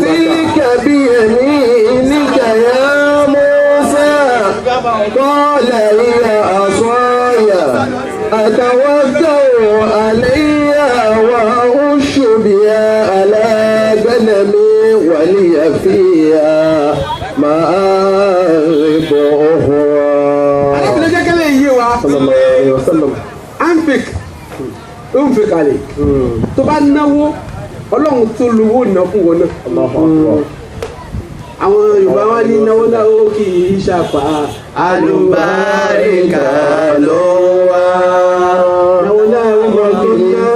Tilka bi yaminika ya Musa. Qala hiya asaya. Atawakkau alayha wa ushu biha ala ganami wa liya fiha ma'arib ukhra. Sallallahu alayhi wa sallam. Anfik àlè tó bá náwó Ọlọ́run tó lówó ná fún wọn náà. Àwọn Yorùbá wá ní náwó náwó kì í ṣàpá àlùbáríkà ló wá. Náwó náwó máa tó ná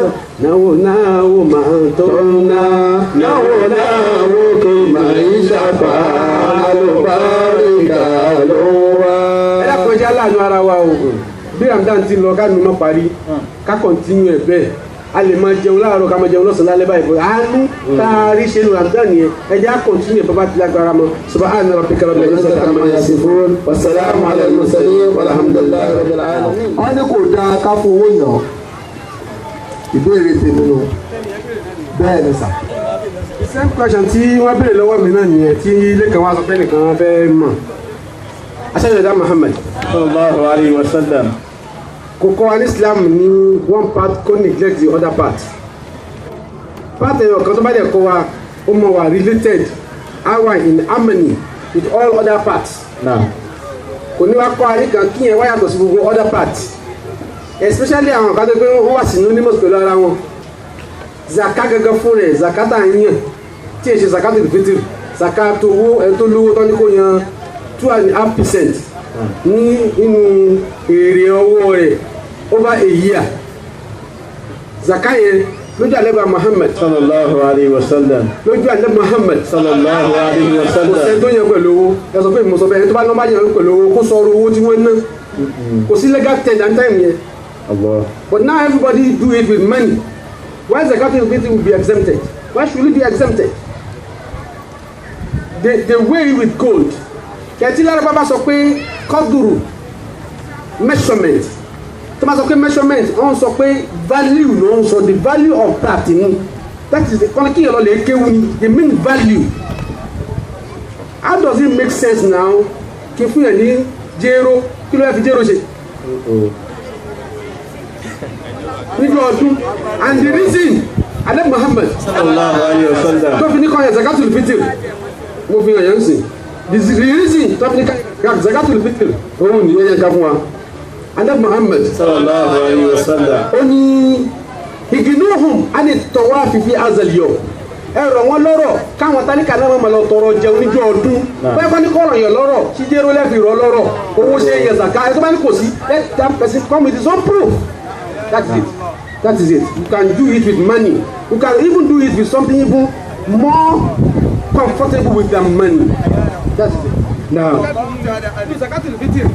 náwó náwó máa tó ná náwó náwó kì í ṣàpá àlùbáríkà ló wá. Ẹ dákun ẹja láàánú ara wa o. Bí Ramadan ti lọ ká nu mọ́ parí ká kọ́ntínú ẹ̀ bẹ́ẹ̀ a lè máa jẹun láàárọ̀ ká máa jẹun lọ́sàn-án lálẹ́ báyìí bọ́ àánú tá a rí ṣe nu Ramadan yẹn ẹ̀jẹ̀ á kọ́ntínú ẹ̀ bàbá ti lágbára mọ́ subhana rabbika rabbil izzati amma yasifun wa salamun ala al-mursalin walhamdulillahi rabbil alamin. Wọ́n ní kò dáa ká fowó yàn ìbéèrè tèmi nù bẹ́ẹ̀ ni sà. Same question tí wọ́n béèrè lọ́wọ́ mi náà nìyẹn tí ilé kan wá sọ pé nìkan fẹ́ mọ̀ aṣáájú Muhammad sallallahu alayhi wa sallam. Kò kọ́ wa ní Islam ní one part kò neglect the other part. Part ẹ̀yọ̀ kan tó bá dẹ̀ kọ́ wa ó mọ̀ wá related our in harmony with all other parts. Kò ní wá kọ́ àrí kan kí yẹn wá yàtọ̀ sí gbogbo other parts. Especially àwọn kan tó pé wọ́n wà synonymous pẹ̀lú ara wọn. Zaka gẹ́gẹ́ fún rẹ̀ zakata yẹn tí èṣe zakata ìfitiri zakato owó ẹ̀ tó lówó tán ní kò yan 2.5% ní inú èrè ọwọ́ rẹ̀ over a year. Zaka yẹn lójú àlẹ́bà Muhammad sallallahu alayhi wa sallam. lójú àlẹ́bà Muhammad sallallahu alayhi wa sallam. kò sẹ́ tó yẹn pẹ̀lú owó ẹ sọ pé mo sọ bẹ́ẹ̀ tó bá lọ́ bá yẹn pẹ̀lú owó kó sọ owó tí wọ́n ná kò sí legal tender time yẹn. But now everybody do it with money. Why zakat will be exempted? Why should it be exempted? They weigh it with gold. Kẹ̀tí lára bàbá sọ pé kọ́dùrù measurement tó máa sọ pé measurement wọ́n sọ pé value ló ń sọ the value of that ni that is the kọ́ni kíyàn lọ lè kéwu ni the mean value. How does it make sense now kí fún yẹn ní jéró kí ló yẹ fi jéró ṣe níjọ́ ọdún and the reason alẹ́ Muhammad sallallahu alayhi wa sallam. tó fi ní kọ́ yẹn zakatul fitr mo fi hàn yẹn sìn the reason tọ́pì ní zakatul fitr òun ní ẹ̀yẹ ká fún wa Ànábì Muhammad sallallahu alayhi wa sallam ó ní ìgìnnúhùn á ní tọwọ́ fífi azẹ̀lìọ̀ ẹ̀rọ wọn lọ́rọ̀ káwọn tálíkà náà máa lọ tọrọ jẹun níjọ́ ọdún bẹ́ẹ̀ bá ní kọ́rọ̀ yẹn lọ́rọ̀ ṣíjẹ́rú lẹ́fì rọ lọ́rọ̀ owó ṣe yẹ zaka ẹ̀ tó bá ní kò sí let that person come with his own proof that is it you can do it with money you can even do it with something even more comfortable with than money that is it. Now,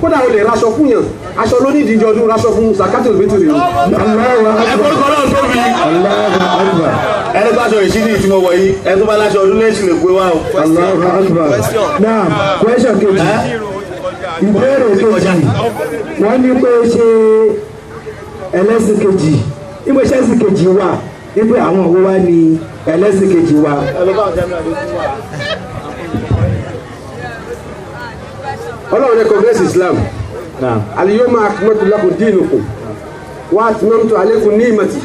kódà o lè raṣọ fún yàn aṣọ lóní ìdíjọ ọdún raṣọ fún zakatul fitr yìí. ẹ̀kọ́ náà tóbi ẹni bá aṣọ ìṣídìí tí mo wọ̀ yìí ẹni tó bá láṣọ ọdún lẹ́sìn lè gbé wá o. Now, question kejì. Ìbéèrè kejì. Wọ́n ní pé ṣe ẹlẹ́sìn kejì. Ibo ṣẹ́sìn kejì wà. Ibo àwọn òwò wá ní ẹlẹ́sìn kejì wà. Ọlọ́run recognize Islam. Al-yawma akmaltu lakum dinakum wa atmamtu alaykum ni'mati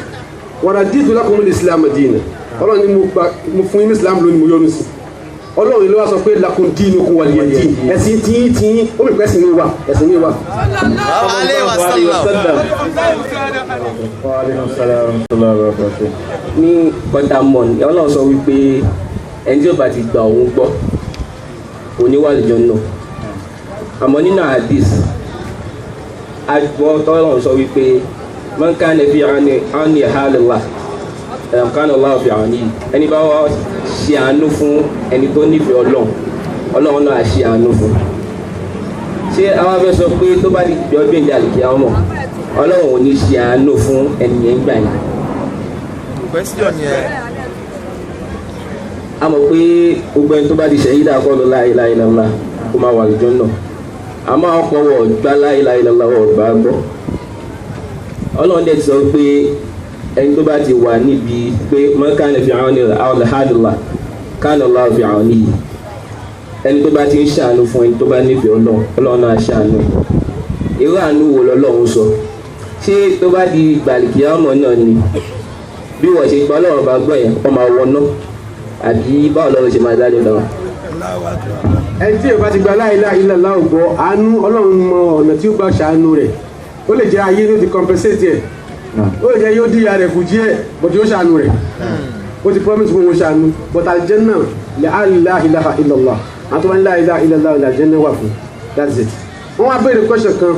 wa raditu lakum al-islam dinan. Ọlọ́run ni mo fún yín Islam lónìí mo yọ́nú sí. Ọlọ́run ló wá sọ pé lakum dinukum waliya din. Ẹ̀sìn tí ó mi pẹ́sìn ní wa ẹ̀sìn ní wa. Ní kọ́ńtàmọ́n Ọlọ́run sọ wípé ẹni tí ó bá ti gba òun gbọ́ oníwàlùjọ náà àmọ́ nínú hadith àgbọ̀ tọ́lọ̀ sọ wípé man kana fi àní halillah kana Allah fi àní ẹni bá wá ṣe àánú fún ẹni tó nífẹ̀ẹ́ ọlọ́run náà ṣe àánú fún ṣé àwọn afẹ́ sọ pé tó bá di jọ gbé ìjà lè kí àwọn mọ̀ ọlọ́run ò ní ṣe àánú fún ẹni yẹn gbà yẹn. question yẹn. a mọ̀ pé gbogbo ẹni tó bá di ṣẹ̀yìn dà kọ́ lọ la ilaha illallah kó máa wà lójọ́ náà àmọ́ ọ̀pọ̀ wọ̀ gbá la ilaha illallah wọ̀ gbá gbọ́ ọlọ́run dẹ̀ ti sọ pé ẹni tó bá ti wà níbi pé man kana fi halillah kana Allah fi àwọnìyí ẹni tó bá ti ń ṣàánú fún ẹni tó bá nífẹ̀ẹ́ ọlọ́run náà ṣàánú irú àánú wo lọ́lọ́run sọ ṣé tó bá di gbàlìkìyàmọ̀ náà ni bí wọ́n ṣe gbọ́ ọlọ́run bá gbọ́ yẹn wọ́n máa wọná àbí báwo lọ́run ṣe máa dájọ́ dáwọn. ẹni tí yorùbá ti gba la ilaha illallah gbọ́ àánú ọlọ́run mọ ọ̀nà tí ó gbà ṣàánú rẹ̀ ó lè jẹ́ ayé ló ti compensate ẹ̀ ó lè jẹ́ yóò díya rẹ̀ kù díẹ̀ but yóò ṣàánú rẹ̀ ó ti promise fún wọn ṣàánú but aljanna la ilaha illallah àti wọn la ilaha illallah aljanna wà fún that's it. wọ́n wá béèrè question kan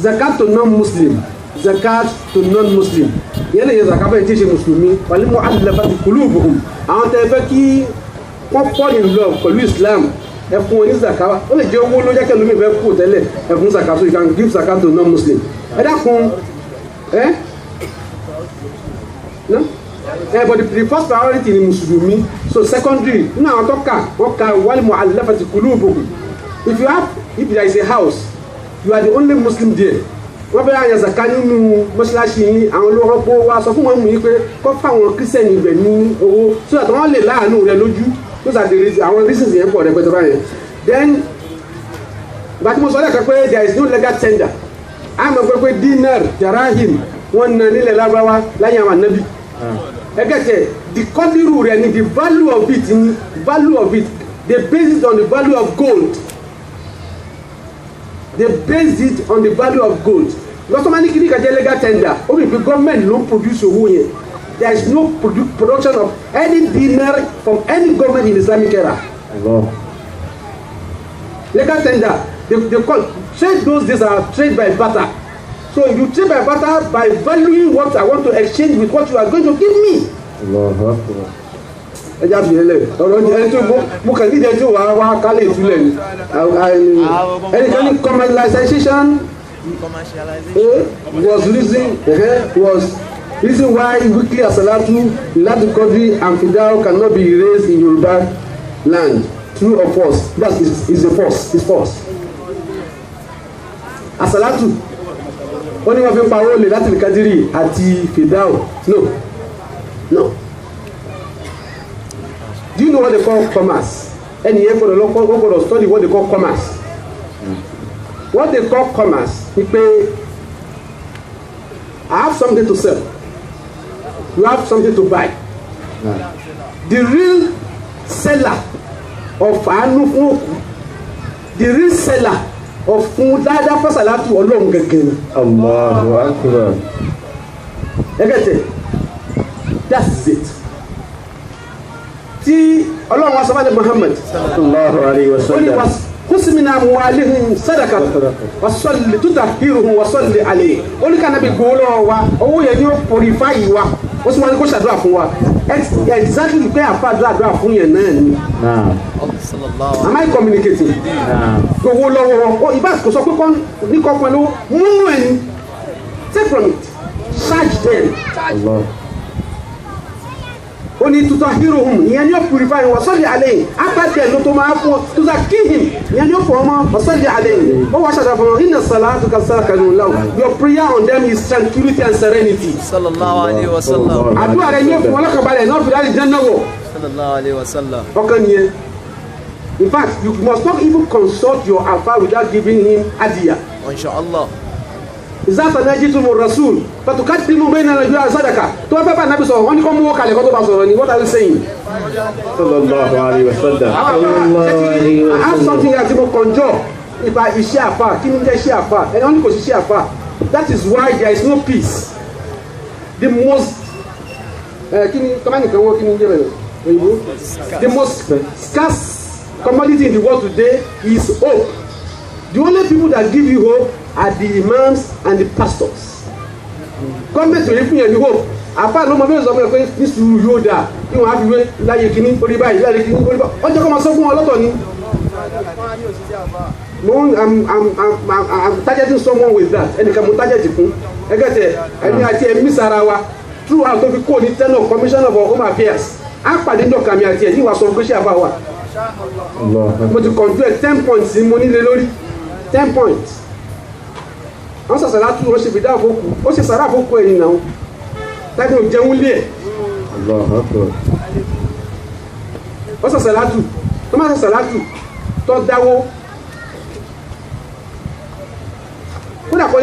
zakat to non-muslim zakat to non-muslim yẹn lè yẹ zakat bẹ́ẹ̀ tí ì ṣe mùsùlùmí wal mu'allafati qulubuhum àwọn tẹ́ fẹ́ kí wọ́n fall in love pẹ̀lú Islam ẹ fún wọn ní zakat ó lè jẹ́ owó ló jẹ́ kẹ́lómi fẹ́ kú tẹ́lẹ̀ ẹ fún zakat so you can give zakat to non-muslim ẹ dákun no but the first priority ni mùsùlùmí so secondary nínú àwọn tó kà wọ́n ka wal mu'allafati qulubuhum if there is a house you are the only Muslim there wọ́n bẹ́ẹ̀ àyàn zaka nínú mọ́ṣáláṣí yín àwọn olórọ́pọ̀ wa sọ fún wọn mú yín pé kọ́ fáwọn kírísítẹ́nì ibẹ̀ ní owó so that wọ́n lè láàánú rẹ lójú those are the reasons àwọn reasons yẹn pọ̀ rẹpẹtẹ báyẹn then gbàtí mo sọ lẹ́ẹ̀kan pé there is no legal tender àmọ́ pé dinar jarahim wọ́n na nílẹ̀ lágbáwá láyé àwọn ànábì ẹgẹ́tẹ̀ the kọ́dírù rẹ ni the value of it they base it on the value of gold. They based it on the value of gold. Lọ́sọ̀mọ́ni kìíní kan jẹ́ legal tender. Ó bí government ló produce owó yẹn. There is no production of any dinar from any government in Islamic era. Legal tender. They call trade those days are trade by barter. So you trade by barter by valuing what I want to exchange with what you are going to give me. ẹ já fi lélẹ̀ ọ̀rọ̀ ẹni tó mo kàn ní ìdẹ́jú wàá kálẹ̀ ìtúlẹ̀ ni ẹnìkan ní commercialization was reason why weekly asalatu Lailatul Qadri and Fidao cannot be raised in Yoruba land true or false that is a false it's false asalatu wọ́n ní wọ́n fi ń pa owó Lailatul Qadri àti Fidao no. Do you know what they call commerce? Any here for the local go to study what they call commerce. What they call commerce, you pay. I have something to sell. You have something to buy. The real seller of àánú fún òkú, the real seller of fún dáadáa fásálátù ọlọ́run gẹ́gẹ́ ni. Allahu Akbar. Ẹgẹ́tẹ̀, that's it. Tí ọlọ́run wa sọ́mọ́lẹ̀ Muhammad Sallallahu alayhi wa ó ní sallam. wa kúsìmínà muwalihim sadaka wasalli tutahiruhum wasalli alayhi. Ó ní kànáà bí gbòòrò wa owó yẹn ni ó purify wa ó sì wọ́n ní kó ṣàdúrà fún wa exactly pé àfàdúrà fún yẹn náà ni. Am I communicating? Gbogbo lọ́wọ́ wọn ìbá kò sọ pé kọ́ ní kọ́kọ́ ló múnú ẹni take from it charge them. Ó ní tutahiruhum ìyẹn ni ó purify wọn wasalli alayhi apàtẹ ló tó máa fún tuzakihim ìyẹn ni ó fọ ọmọ wasalli alayhi ó wá ṣàdúrà fún wọn inna salatuka sakanun lahum your prayer on them is tranquility and serenity. Sallallahu alayhi wa sallam. Àdúrà rẹ̀ yóò fún wọn lọ́kànbalẹ̀ náà fi láti jẹ́ náà wọ̀. Sallallahu alayhi wa sallam. Ọkàn nìyẹn. In fact, you must not even consult your alpha without giving him adiya. Inshallah. Ìzá sanajitum rasul fatukaddimu bayna al-rajuli wa sadaka. Tó bá fẹ́ bá nàbí sọ̀rọ̀ wọ́n ní kọ́ mú owó kalẹ̀ kó tó bá sọ̀rọ̀ ni. What are you saying? Sallallahu alayhi wa sallam. I have something that you conjure nípa iṣẹ́ àfà kí ni jẹ́ iṣẹ́ àfà ẹni wọ́n ní kò sí iṣẹ́ àfà. That is why there is no peace. The most kí ni kọ́mánì kan wọ́n kí ni jẹ́ bẹ̀rẹ̀ òyìnbó. The most scarce commodity in the world today is hope. The only people that give you hope are the imams and the pastors. Government will fún yẹn ní hope. Àfà ló mọ bí wọ́n sọ fún ẹ pé ní sùúrù yóò dáa kí wọ́n á fi wé láyé kínní orí báyìí láyé kínní orí báyìí. Wọ́n jẹ́ kó máa sọ fún wọn lọ́tọ̀ ni. I'm targeting someone with that. Ẹnìkan mo target fún. Ẹgẹ́tẹ̀ ẹni àti ẹ̀mí sara wa throughout tó fi kó ní tenor commissioner of home affairs. Á pàdé ní ọkàmì àti ẹ̀ ní ìwà sọ pé ṣé àbá wà. Mo ti control 10 points mo nílé lórí 10 points. Wọ́n sọ sàrà tún wọ́n ṣe fìdá àfọ́kù ó ṣe sàrà àfọ́kù ẹ̀yìn náà láti ò jẹun lé ẹ̀. Wọ́n sọ sàrà tún tó máa sọ sàrà tún tó dáwó. Kódà kó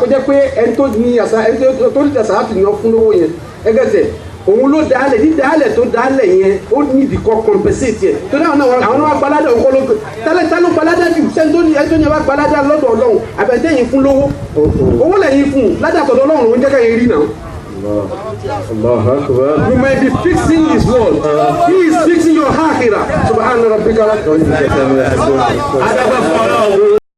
jẹ́ pé ẹni tó ní sàrà tún ní ọ fún lówó yẹn ẹgẹ́sẹ̀ òun ló dálẹ̀ ní dálẹ̀ tó dálẹ̀ yẹn ó ní ìdíkọ́ compensate yẹn tó dáhùn náà àwọn náà gbalada òun kọ́ ló tálẹ̀ ló gbalada jù sẹ́ni tó ní ẹjọ́ yẹn wá gbalada lọ́dọ̀ Ọlọ́run àbẹ̀tẹ́yìn fún lówó owó lẹ́yìn fún ládàá tọ̀dọ̀ Ọlọ́run ló ń jẹ́ kẹ́yìn rí náà. You may be fixing his world. He is fixing your akhirah. Subhana rabbika.